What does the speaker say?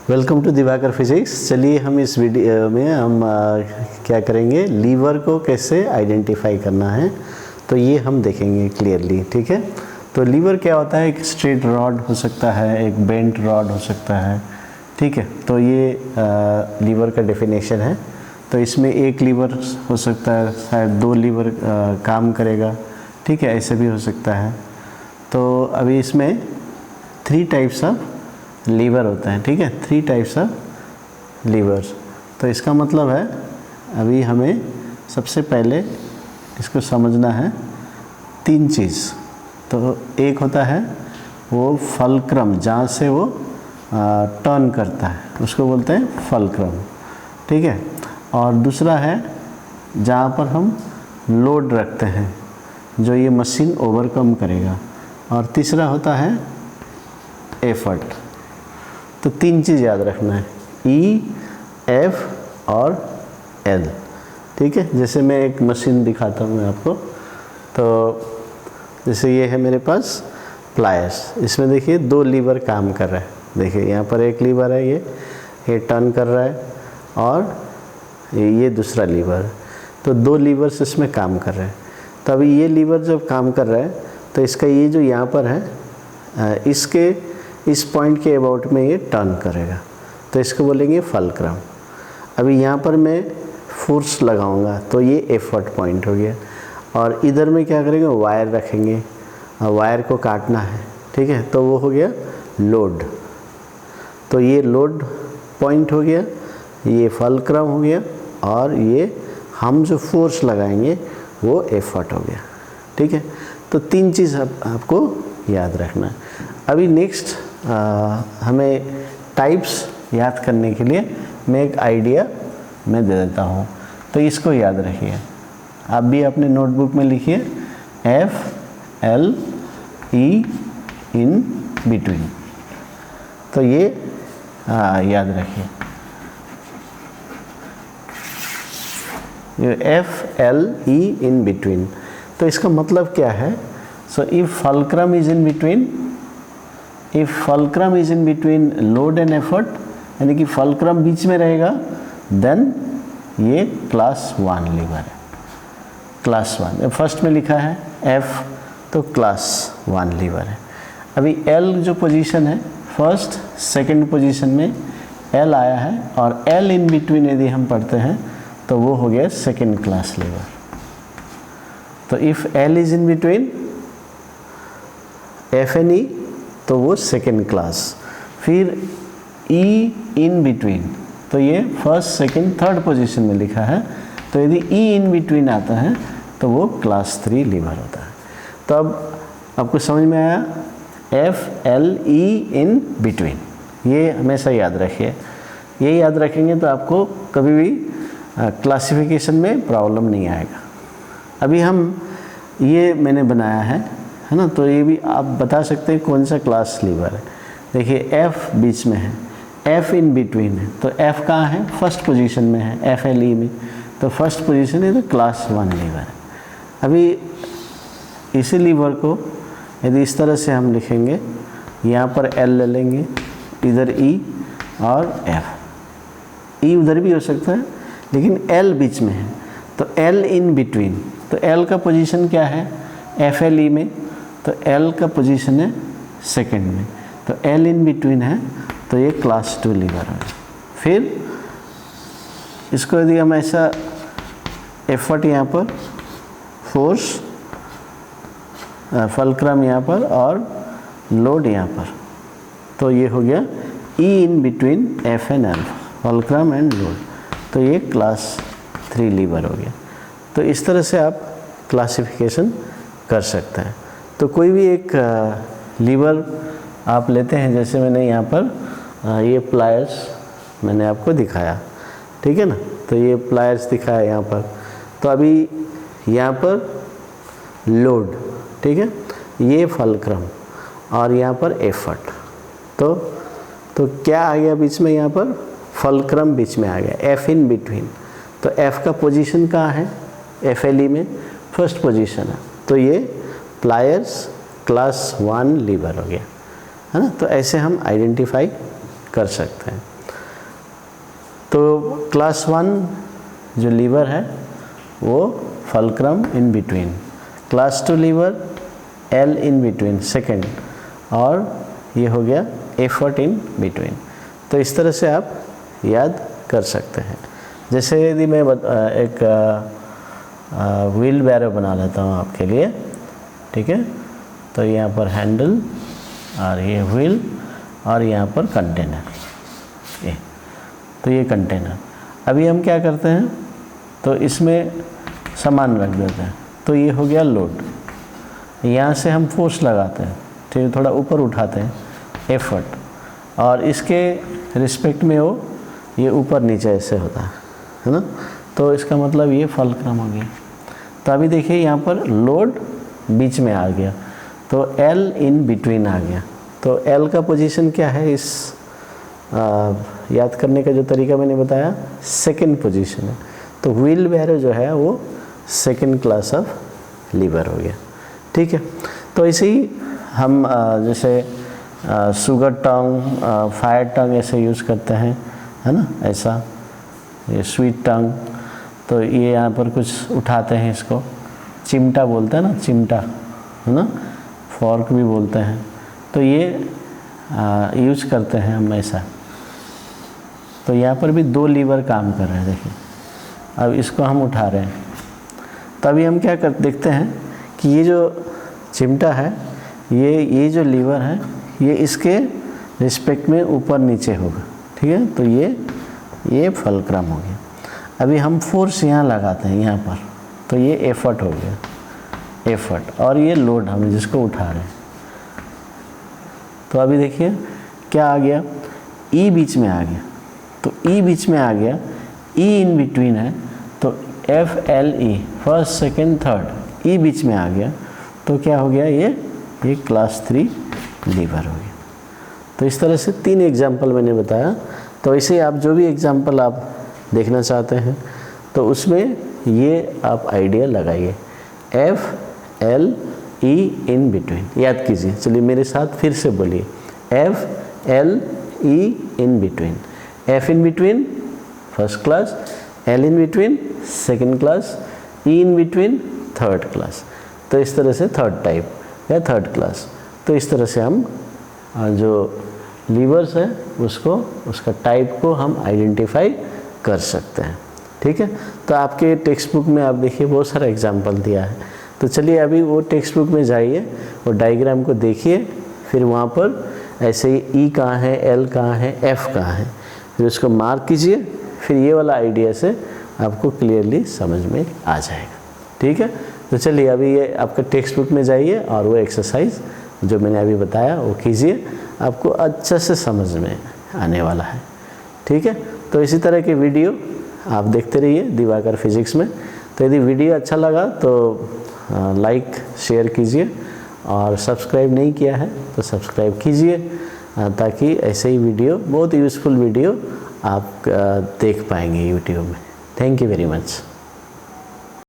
Welcome to Diwakar physics. चलिए हम इस वीडियो में हम क्या करेंगे, लीवर को कैसे आइडेंटिफाई करना है तो ये हम देखेंगे क्लियरली। ठीक है, तो लीवर क्या होता है, एक स्ट्रेट रॉड हो सकता है, एक बेंट रॉड हो सकता है। ठीक है, तो ये लीवर का डेफिनेशन है। तो इसमें एक लीवर हो सकता है, शायद दो लीवर काम करेगा। ठीक है, ऐसे भी हो सकता है। तो अभी इसमें 3 टाइप्स ऑफ लीवर होते हैं। ठीक है, 3 टाइप्स ऑफ लीवर्स। तो इसका मतलब है अभी हमें सबसे पहले इसको समझना है 3 चीज़। तो एक होता है वो फलक्रम, जहाँ से वो टर्न करता है उसको बोलते हैं फलक्रम। ठीक है, और दूसरा है जहाँ पर हम लोड रखते हैं जो ये मशीन ओवरकम करेगा, और तीसरा होता है एफर्ट। तो 3 चीज़ याद रखना है, ई, एफ और एल। ठीक है, जैसे मैं एक मशीन दिखाता हूँ आपको। तो जैसे ये है मेरे पास प्लायर्स, इसमें देखिए 2 लीवर काम कर रहा है। देखिए यहाँ पर एक लीवर है, ये टर्न कर रहा है, और ये दूसरा लीवर है। तो 2 लीवर्स इसमें काम कर रहे हैं। तो अभी ये लीवर जब काम कर रहा है तो इसका ये जो यहाँ पर है, इसके इस पॉइंट के अबाउट में ये टर्न करेगा, तो इसको बोलेंगे फलक्रम। अभी यहाँ पर मैं फोर्स लगाऊंगा तो ये एफर्ट पॉइंट हो गया, और इधर में क्या करेंगे, वायर रखेंगे और वायर को काटना है। ठीक है, तो वो हो गया लोड। तो ये लोड पॉइंट हो गया, ये फलक्रम हो गया, और ये हम जो फोर्स लगाएंगे वो एफर्ट हो गया। ठीक है, तो 3 चीज़ आपको याद रखना है। अभी नेक्स्ट हमें टाइप्स याद करने के लिए मैं एक आइडिया मैं दे देता हूँ, तो इसको याद रखिए। आप भी अपने नोटबुक में लिखिए F L E in between. तो ये याद रखिए, ये F L E in between. तो इसका मतलब क्या है, so if fulcrum is in between, if fulcrum is in between load and effort, यानी कि फलक्रम बीच में रहेगा, देन ये क्लास 1 लीवर है। क्लास 1 फर्स्ट में लिखा है एफ, तो क्लास 1 लीवर है। अभी एल जो पोजीशन है, फर्स्ट सेकंड पोजीशन में एल आया है, और एल इन बिटवीन यदि हम पढ़ते हैं तो वो हो गया सेकंड क्लास लीवर। तो if L is in between F N E, तो वो सेकेंड क्लास। फिर ई इन बिटवीन, तो ये फर्स्ट सेकेंड थर्ड पोजीशन में लिखा है, तो यदि ई इन बिटवीन आता है तो वो क्लास 3 लीवर होता है। तो अब आपको समझ में आया, F L E in between, ये हमेशा याद रखिए। ये याद रखेंगे तो आपको कभी भी क्लासिफिकेशन में प्रॉब्लम नहीं आएगा। अभी हम ये मैंने बनाया है ना, तो ये भी आप बता सकते हैं कौन सा क्लास लीवर है। देखिए एफ बीच में है, एफ इन बिटवीन है, तो एफ कहाँ है, फर्स्ट पोजीशन में है, एफ एल ई में, तो फर्स्ट पोजीशन है, तो क्लास 1 लीवर है। अभी इसी लीवर को यदि इस तरह से हम लिखेंगे, यहाँ पर एल ले लेंगे, इधर ई और एफ। ई उधर भी हो सकता है, लेकिन एल बीच में है, तो एल इन बिटवीन। तो एल का पोजीशन क्या है, एफ एल ई में, तो एल का पोजीशन है सेकंड में, तो एल इन बिटवीन है, तो ये क्लास 2 लीवर है। फिर इसको यदि हम ऐसा एफर्ट यहाँ पर, फोर्स फलक्रम यहाँ पर, और लोड यहाँ पर, तो ये हो गया E in between F and L, fulcrum and load, तो ये क्लास 3 लीवर हो गया। तो इस तरह से आप क्लासिफिकेशन कर सकते हैं। तो कोई भी एक लीवर आप लेते हैं, जैसे मैंने यहाँ पर ये प्लायर्स मैंने आपको दिखाया, ठीक है ना, तो ये प्लायर्स दिखाया यहाँ पर। तो अभी यहाँ पर लोड, ठीक है, ये फलक्रम, और यहाँ पर एफर्ट। तो क्या आ गया बीच में, यहाँ पर फलक्रम बीच में आ गया, एफ इन बिटवीन। तो एफ का पोजीशन कहाँ है, एफ एल ई में फर्स्ट पोजीशन है, तो ये प्लायर्स क्लास 1 लीवर हो गया, है ना। तो ऐसे हम आइडेंटिफाई कर सकते हैं। तो क्लास 1 जो लीवर है वो fulcrum in between, class 2 lever L in between second, और ये हो गया एफर्ट इन बिटवीन। तो इस तरह से आप याद कर सकते हैं। जैसे यदि मैं एक व्हील बैरो बना लेता हूँ आपके लिए, ठीक है। तो यहाँ पर हैंडल और ये व्हील और यहाँ पर कंटेनर, ये तो ये कंटेनर। अभी हम क्या करते हैं, तो इसमें सामान रख देते हैं, तो ये हो गया लोड। यहाँ से हम फोर्स लगाते हैं, ठीक है, थोड़ा ऊपर उठाते हैं, एफर्ट, और इसके रिस्पेक्ट में वो ये ऊपर नीचे ऐसे होता है ना। तो इसका मतलब ये फल्क्रम हो गया। तो अभी देखिए यहाँ पर लोड बीच में आ गया, तो एल इन बिटवीन आ गया। तो एल का पोजीशन क्या है, इस याद करने का जो तरीका मैंने बताया, सेकंड पोजीशन है। तो व्हील बैरो जो है वो सेकंड क्लास ऑफ लीवर हो गया, ठीक है। तो ऐसे ही हम जैसे शुगर टंग, फायर टंग ऐसे यूज़ करते हैं, है ना, ऐसा ये स्वीट टंग। तो ये यहाँ पर कुछ उठाते हैं, इसको चिमटा बोलते हैं ना, चिमटा, है ना, फॉर्क भी बोलते हैं। तो ये यूज़ करते हैं हम ऐसा। तो यहाँ पर भी 2 लीवर काम कर रहे हैं, देखिए। अब इसको हम उठा रहे हैं, तभी हम क्या देखते हैं कि ये जो चिमटा है, ये जो लीवर है, ये इसके रिस्पेक्ट में ऊपर नीचे होगा, ठीक है। तो ये फल्क्रम हो गया। अभी हम फोर्स यहाँ लगाते हैं यहाँ पर, तो ये एफर्ट हो गया, एफर्ट, और ये लोड हम जिसको उठा रहे हैं। तो अभी देखिए क्या आ गया, ई बीच में आ गया। तो ई बीच में आ गया, ई इन बिटवीन है, तो F L E, first second third, E बीच में आ गया। तो क्या हो गया, ये क्लास 3 लीवर हो गया। तो इस तरह से 3 एग्जाम्पल मैंने बताया। तो ऐसे आप जो भी एग्जाम्पल आप देखना चाहते हैं, तो उसमें ये आप आइडिया लगाइए, F L E in between, याद कीजिए। चलिए मेरे साथ फिर से बोलिए, F L E in between. F in between first class, L in between second class, E in between third class. तो इस तरह से थर्ड टाइप या थर्ड क्लास। तो इस तरह से हम जो लीवर्स है उसको, उसका टाइप को हम आइडेंटिफाई कर सकते हैं, ठीक है। तो आपके टेक्स्ट बुक में आप देखिए बहुत सारा एग्जाम्पल दिया है। तो चलिए अभी वो टेक्स्ट बुक में जाइए, वो डायग्राम को देखिए, फिर वहाँ पर ऐसे ही ई कहाँ है, एल कहाँ है, एफ कहाँ है, फिर उसको मार्क कीजिए। फिर ये वाला आइडिया से आपको क्लियरली समझ में आ जाएगा, ठीक है। तो चलिए अभी ये आपका टेक्स्ट बुक में जाइए और वो एक्सरसाइज जो मैंने अभी बताया वो कीजिए, आपको अच्छे से समझ में आने वाला है, ठीक है। तो इसी तरह के वीडियो आप देखते रहिए दिवाकर फिजिक्स में। तो यदि वीडियो अच्छा लगा तो लाइक शेयर कीजिए, और सब्सक्राइब नहीं किया है तो सब्सक्राइब कीजिए, ताकि ऐसे ही वीडियो, बहुत यूज़फुल वीडियो आप देख पाएंगे यूट्यूब में। Thank you very much.